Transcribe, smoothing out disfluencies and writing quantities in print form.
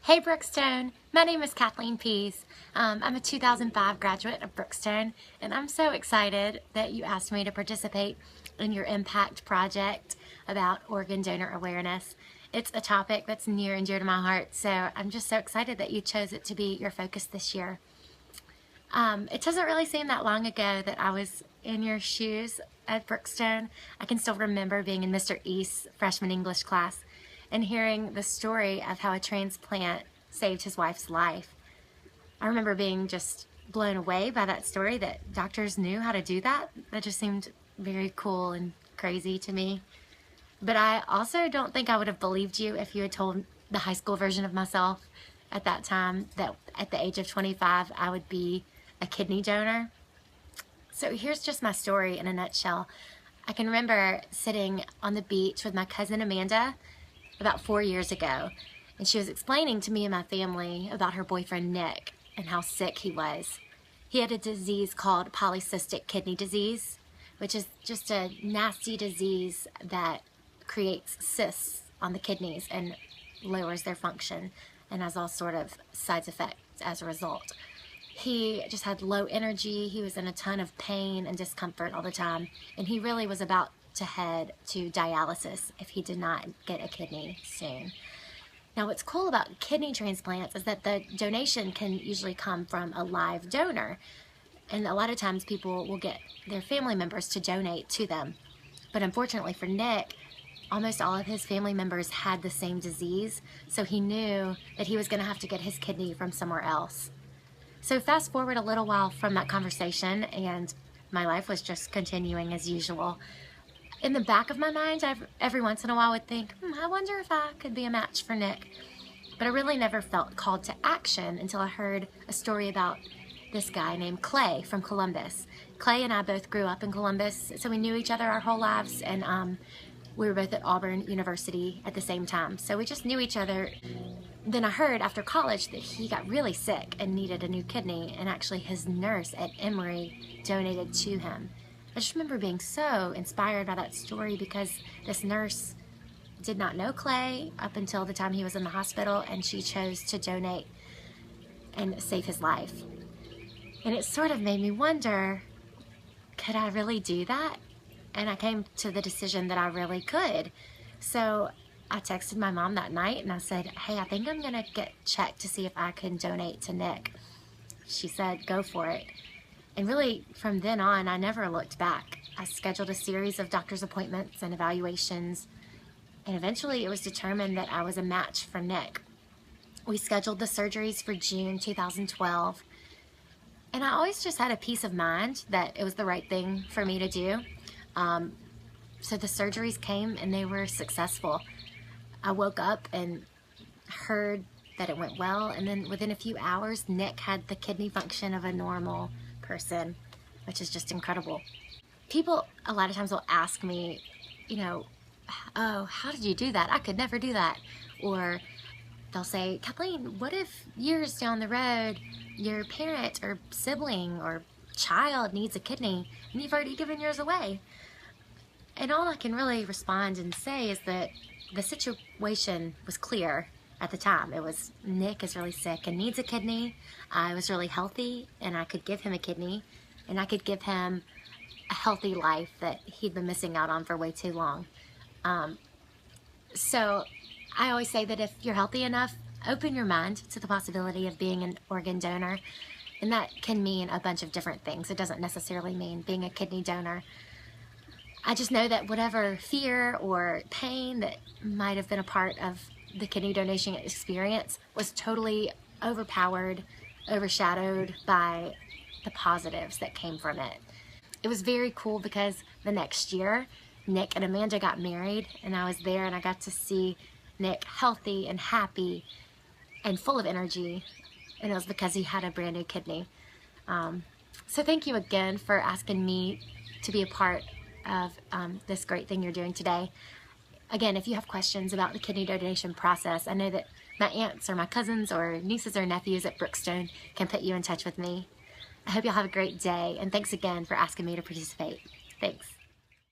Hey Brookstone, my name is Kathleen Pease. I'm a 2005 graduate of Brookstone, and I'm so excited that you asked me to participate in your impact project about organ donor awareness. It's a topic that's near and dear to my heart, so I'm just so excited that you chose it to be your focus this year. It doesn't really seem that long ago that I was in your shoes at Brookstone. I can still remember being in Mr. East's freshman English class and hearing the story of how a transplant saved his wife's life. I remember being just blown away by that story, that doctors knew how to do that. That just seemed very cool and crazy to me. But I also don't think I would have believed you if you had told the high school version of myself at that time that at the age of 25 I would be a kidney donor. So here's just my story in a nutshell. I can remember sitting on the beach with my cousin Amanda about 4 years ago, and she was explaining to me and my family about her boyfriend Nick and how sick he was. He had a disease called polycystic kidney disease, which is just a nasty disease that creates cysts on the kidneys and lowers their function and has all sort of side effects as a result. He just had low energy, he was in a ton of pain and discomfort all the time, and he really was about to head to dialysis if he did not get a kidney soon. Now what's cool about kidney transplants is that the donation can usually come from a live donor, and a lot of times people will get their family members to donate to them. But unfortunately for Nick, almost all of his family members had the same disease, so he knew that he was going to have to get his kidney from somewhere else. So fast forward a little while from that conversation, and my life was just continuing as usual. In the back of my mind, every once in a while would think, I wonder if I could be a match for Nick. But I really never felt called to action until I heard a story about this guy named Clay from Columbus. Clay and I both grew up in Columbus, so we knew each other our whole lives, and we were both at Auburn University at the same time. So we just knew each other. Then I heard after college that he got really sick and needed a new kidney, and actually his nurse at Emory donated to him. I just remember being so inspired by that story because this nurse did not know Clay up until the time he was in the hospital, and she chose to donate and save his life. And it sort of made me wonder, could I really do that? And I came to the decision that I really could. So I texted my mom that night and I said, hey, I think I'm gonna get checked to see if I can donate to Nick. She said, go for it. And really, from then on, I never looked back. I scheduled a series of doctor's appointments and evaluations, and eventually it was determined that I was a match for Nick. We scheduled the surgeries for June 2012, and I always just had a peace of mind that it was the right thing for me to do. So the surgeries came and they were successful. I woke up and heard that it went well, and then within a few hours, Nick had the kidney function of a normal person, which is just incredible. People a lot of times will ask me, oh, how did you do that? I could never do that. Or they'll say, Kathleen, what if years down the road your parent or sibling or child needs a kidney and you've already given yours away? And all I can really respond and say is that the situation was clear at the time. It was, Nick is really sick and needs a kidney. I was really healthy and I could give him a kidney, and I could give him a healthy life that he'd been missing out on for way too long. So I always say that if you're healthy enough, open your mind to the possibility of being an organ donor. And that can mean a bunch of different things. It doesn't necessarily mean being a kidney donor. I just know that whatever fear or pain that might have been a part of the kidney donation experience was totally overpowered, overshadowed by the positives that came from it. It was very cool because the next year, Nick and Amanda got married, and I was there and I got to see Nick healthy and happy and full of energy, and it was because he had a brand new kidney. So thank you again for asking me to be a part of this great thing you're doing today. Again, if you have questions about the kidney donation process, I know that my aunts or my cousins or nieces or nephews at Brookstone can put you in touch with me. I hope you'll have a great day, and thanks again for asking me to participate. Thanks.